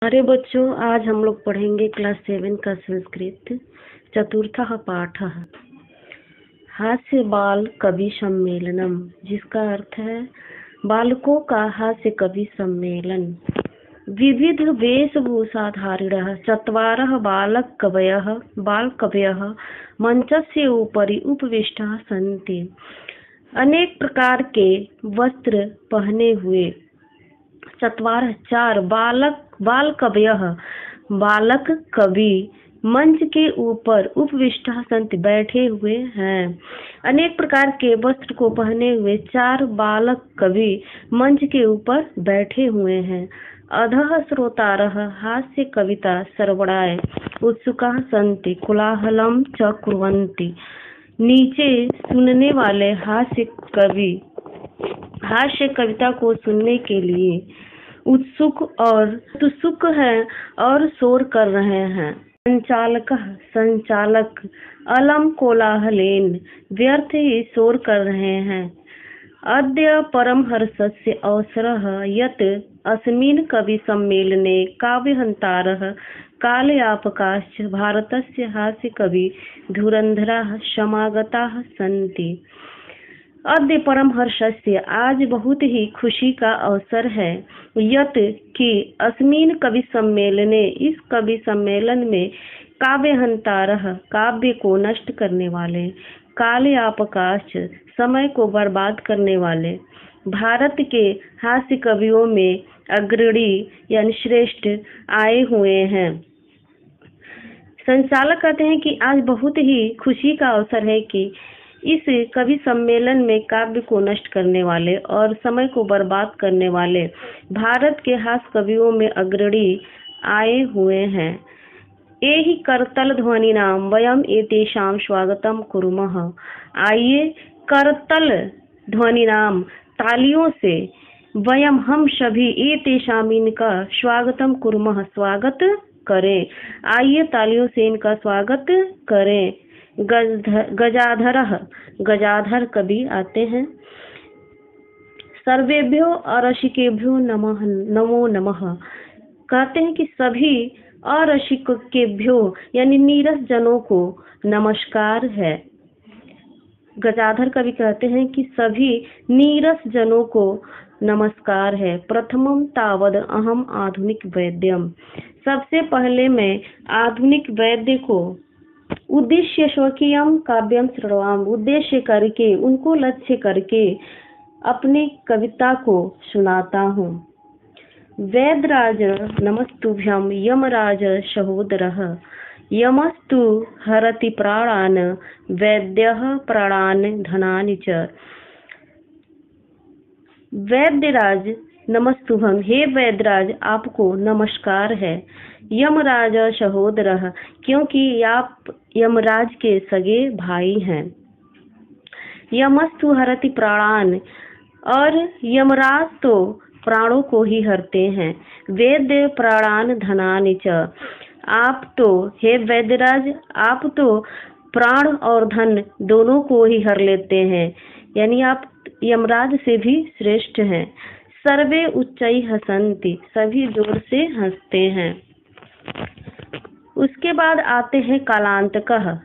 अरे बच्चों, आज हम लोग पढ़ेंगे क्लास 7 का संस्कृत चतुर्थः पाठः हास्य बाल कवि सम्मेलनम, जिसका अर्थ है बालकों का हास्य कवि सम्मेलन। विविध वेशभूषाधारिणः चत्वारः बालकवयः मंचस्य उपरि उपविष्टाः सन्ति। अनेक प्रकार के वस्त्र पहने हुए चार बालक कवि मंच के ऊपर उपविष्टाः सन्ति बैठे हुए हैं। अनेक प्रकार के वस्त्र को पहने हुए 4 बालक कवि मंच के ऊपर बैठे हुए हैं। अधः श्रोतारः हास्य कविता श्रवणाय उत्सुकाः सन्ति कोलाहलं च कुर्वन्ति। नीचे सुनने वाले हास्य कविता को सुनने के लिए उत्सुक हैं और शोर कर रहे हैं। संचालक अलम कोलाहलेन व्यर्थ ही शोर कर रहे हैं। अद्य परमहर्षस्य अवसरः यत् अस्मिन् कवि सम्मेलने काव्यहन्तारः कालयापकाश्च भारतस्य हास्य कवि धुरन्धराः समागताः सन्ति। अद्य परमहर्षस्य, आज बहुत ही खुशी का अवसर है, यत् कि अस्मिन् कवि सम्मेलने, इस कवि सम्मेलन में काव्यहन्तारः, काव्य को नष्ट करने वाले, कालयापकाश्च, समय को बर्बाद करने वाले, भारत के हास्य कवियों में अग्रणी यानी श्रेष्ठ आए हुए हैं। संचालक कहते हैं कि आज बहुत ही खुशी का अवसर है कि इस कवि सम्मेलन में काव्य को नष्ट करने वाले और समय को बर्बाद करने वाले भारत के हास्य कवियों में अग्रणी आए हुए हैं। एहि करतल ध्वनि नाम वयम एतेषां स्वागतम कुर्मः। आइए करतल ध्वनि नाम, तालियों से, वयम, हम सभी, एतेषां, इनका, स्वागतम कुर्मः, स्वागत करें। आइए तालियों से इनका स्वागत करें। गजाधर कवि आते हैं। सर्वेभ्यो अरसिकेभ्यो नमो नमः। कहते हैं कि सभी अरसिकेभ्यो यानी नीरस जनों को नमस्कार है। गजाधर कवि कहते हैं कि सभी नीरस जनों को नमस्कार है। प्रथमम तावद अहम आधुनिक वैद्यम, सबसे पहले मैं आधुनिक वैद्य को उद्देश्य स्वकीयम काव्यम श्रवाम, उद्देश्य करके, उनको लक्ष्य करके अपनी कविता को सुनाता हूँ। वैद्यराज नमस्तुभ्यम यमराज सहोदरः, यमस्तु हरति प्राणान् वैद्यः प्राणान् धनानि च। वैद्यराज नमस्तुभम, हे वैद्यराज आपको नमस्कार है। यमराज सहोदरः, क्योंकि आप यमराज के सगे भाई हैं। यमस्तु हरति प्राणान, और यमराज तो प्राणों को ही हरते हैं। वैद्य प्राणान धनानि च, आप तो, हे वैद्यराज, आप तो प्राण और धन दोनों को ही हर लेते हैं, यानी आप यमराज से भी श्रेष्ठ हैं। सर्वे उच्चै हसन्ति, सभी जोर से हंसते हैं। उसके बाद आते हैं कालांतकः।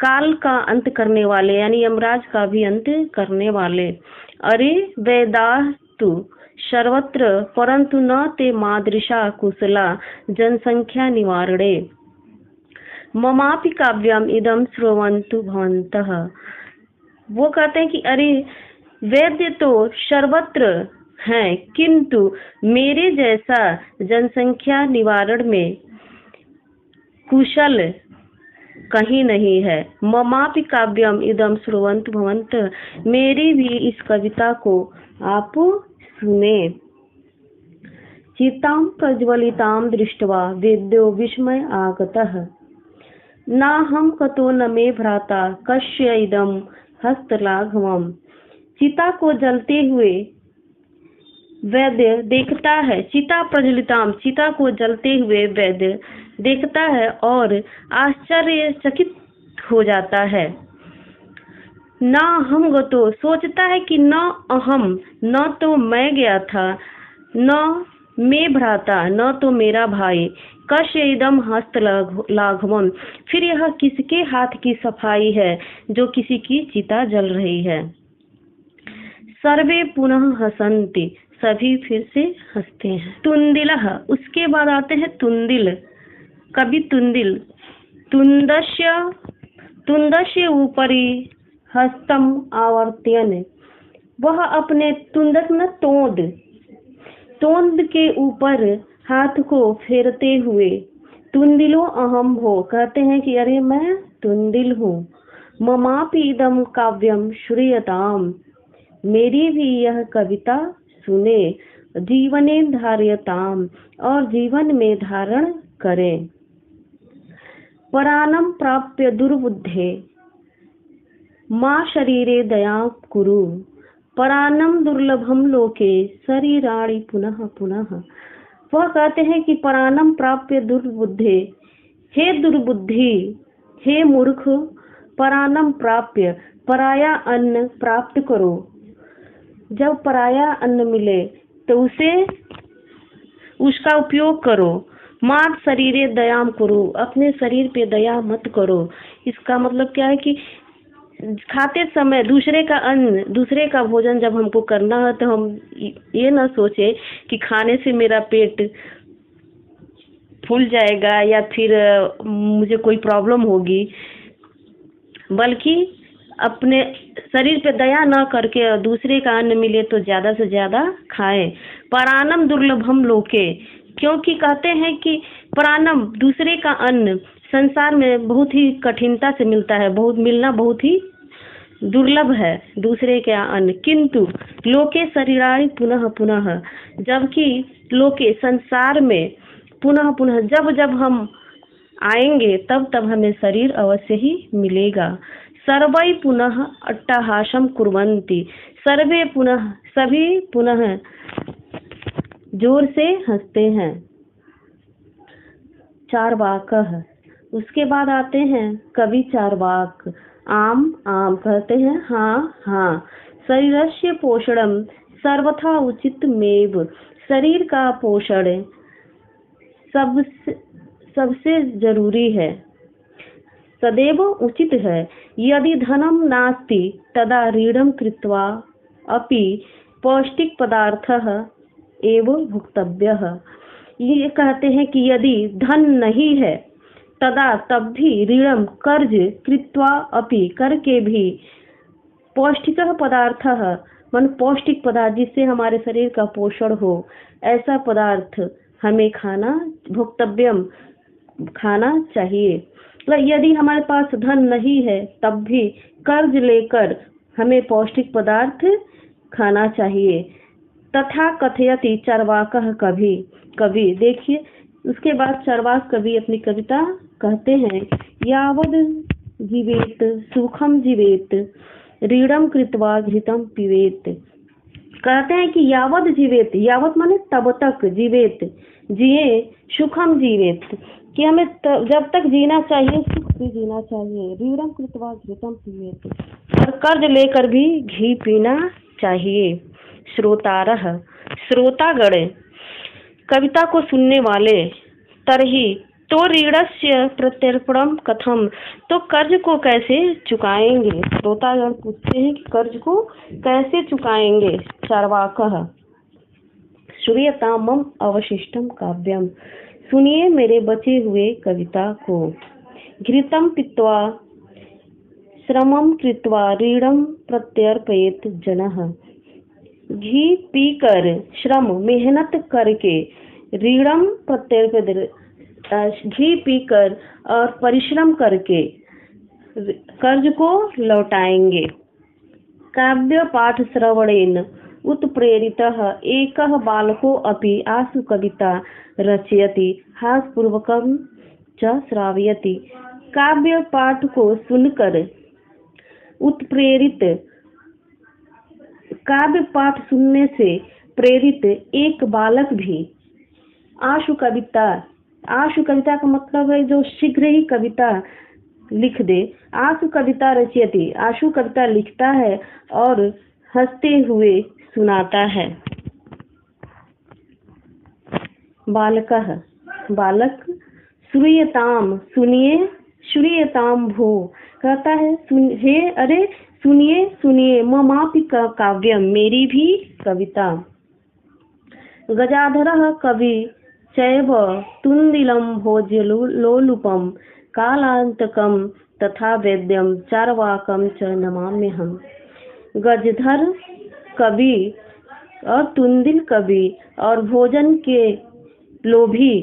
काल का अंत करने वाले, यानी यमराज का भी अंत करने वाले। अरे वेदास्तु सर्वत्र परंतु न ते मादृशा कुशला जनसंख्या निवारणे। ममापि काव्यम इदम श्रवन्तु भवन्तः। वो कहते हैं कि अरे वैद्य तो सर्वत्र हैं, किंतु मेरे जैसा जनसंख्या निवारण में कुशल कहीं नहीं है। ममापि काव्यम इदम श्रवन्तु भवन्तः, मेरी भी इस कविता को आप सुने। चितां प्रज्वलितां दृष्ट्वा वेद्यो विस्मय आगतः, नाहं कतो न मे भ्राता कस्य इदं हस्तलाघवम्। चिता को जलते हुए वैद्य देखता है, चिता प्रज्वलिताम, चिता को जलते हुए वैद्य देखता है और आश्चर्यचकित हो जाता है। न हम गतो, सोचता है कि न अहम, न तो मैं गया था, न मैं भ्राता न तो मेरा भाई, कश्य इदम हस्त लाघवम, फिर यह किसके हाथ की सफाई है जो किसी की चिता जल रही है। सर्वे पुनः हसन्ति, सभी फिर से हंसते हैं। तुंदिलः, उसके बाद आते हैं तुंदिल, कवि तुंदिल। तुंदस्य तुंदस्य ऊपरी हस्तम आवर्त्यन, वह अपने तुंदक न तोंद के ऊपर हाथ को फेरते हुए तुंदिलो अहम हो, कहते हैं कि अरे मैं तुंदिल हूँ। ममापि इदम काव्यम श्रूयताम, मेरी भी यह कविता सुने। जीवने धार्यताम, और जीवन में धारण करें। परानम प्राप्य दुर्बुद्धे माँ शरीरे दया कुरु, परानम दुर्लभम लोके शरीराणि पुनः पुनः। वह कहते हैं कि परानम प्राप्य दुर्बुद्धे, हे दुर्बुद्धि, हे मूर्ख, परानम प्राप्य, पराया अन्न प्राप्त करो। जब पराया अन्न मिले तो उसका उपयोग करो। मात शरीरे दयाम करो, अपने शरीर पे दया मत करो। इसका मतलब क्या है कि खाते समय दूसरे का अन्न, दूसरे का भोजन जब हमको करना है तो हम ये ना सोचे कि खाने से मेरा पेट फूल जाएगा या फिर मुझे कोई प्रॉब्लम होगी, बल्कि अपने शरीर पे दया न करके दूसरे का अन्न मिले तो ज्यादा से ज्यादा खाएं। परानम दुर्लभम लोके, क्योंकि कहते हैं कि परानम, दूसरे का अन्न संसार में बहुत ही कठिनता से मिलता है, मिलना बहुत ही दुर्लभ है दूसरे के अन्न। किंतु लोके शरीराणि पुनः पुनः, जबकि लोके संसार में पुनः पुनः, जब जब हम आएंगे तब तब हमें शरीर अवश्य ही मिलेगा। सर्वै पुनः अट्टहासम कुर्वन्ति, सर्वे पुनः, सभी पुनः जोर से हंसते हैं। चार्वाकः, उसके बाद आते हैं कवि चार्वाक। आम आम, कहते हैं हाँ हाँ। शरीरस्य पोषणम सर्वथा उचित मेव, शरीर का पोषण सबसे जरूरी है, सदैव उचित है। यदि धनम नास्ति तदा ऋणम कृत्वा अपि पौष्टिक पदार्थः एव भुक्तव्यः। ये कहते हैं कि यदि धन नहीं है तदा तब भी ऋणम, कर्ज, कृत्वा अपि, करके भी, पौष्टिक पदार्थ, मन पौष्टिक पदार्थ जिससे हमारे शरीर का पोषण हो, ऐसा पदार्थ हमें खाना, भोक्तव्यम, खाना चाहिए। यदि हमारे पास धन नहीं है तब भी कर्ज लेकर हमें पौष्टिक पदार्थ खाना चाहिए। तथा कथयति चार्वाकः, कवि देखिए उसके बाद चार्वाक कवि अपनी कविता कहते हैं। यावद जीवेत सुखम जीवेत, ऋणम कृत्वा घृतम पिबेत। कहते हैं कि यावद जीवेत, यावत माने तब तक, जीवेत जिए, सुखम जीवेत, कि हमें जब तक जीना चाहिए सुख भी जीना चाहिए। ऋणम कृत्वा घृतम पिबेत, और कर्ज लेकर भी घी पीना चाहिए। श्रोतारः, श्रोतागण, कविता को सुनने वाले। तरहि, तो ऋणस्य प्रत्यर्पणम कथम, तो कर्ज को कैसे चुकाएंगे। श्रोतागण पूछते हैं कि कर्ज को कैसे चुकाएंगे। चार्वाकः, श्रूयताम अवशिष्टम काव्यम, सुनिए मेरे बचे हुए कविता को। घृतम पीत्वा श्रमम कृत्वा ऋणम प्रत्यर्पयेत जनः, घी पीकर, श्रम मेहनत करके, ऋणम प्रत्यर्पयेत, घी पीकर और परिश्रम करके कर्ज को लौटाएंगे। काव्य पाठ श्रवणेन उत्प्रेरितः एकः बालको अपि आशु कविता रचयति, हासपूर्वकं च श्रावयति। काव्य पाठ को सुनकर उत्प्रेरित, काव्य पाठ सुनने से प्रेरित एक बालक भी आशु कविता का मतलब है जो शीघ्र ही कविता लिख दे। आशु कविता रचयति, आशु कविता लिखता है और हंसते हुए सुनाता है। बालकः बालक, श्रूयताम सुनिए, श्रूयताम भो कहता है हे अरे सुनिए सुनिए, ममापि काव्यम मेरी भी कविता। गजाधरः कवि चैव तुंदिलं भोज्यलोलुपं कालांतकं तथा वेद्यं चार्वाकं च नमाम्यहम्। गजधर कवि और तुंदिल कवि और भोजन के लोभी,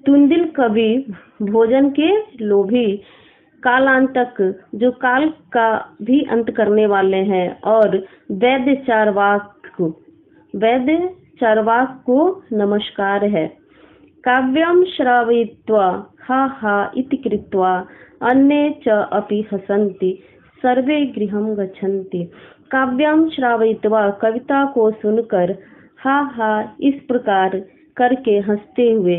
तुंदिल कवि भोजन के लोभी, कालांतक जो काल का भी अंत करने वाले हैं, और वैद्य चार्वाक को नमस्कार है। काव्यं श्रावयित्वा हा हा इति कृत्वा अन्ये च अपि हसन्ति सर्वे गृहं गच्छन्ति। काव्यं श्रावयित्वा कविता को सुनकर हा हा इस प्रकार करके हंसते हुए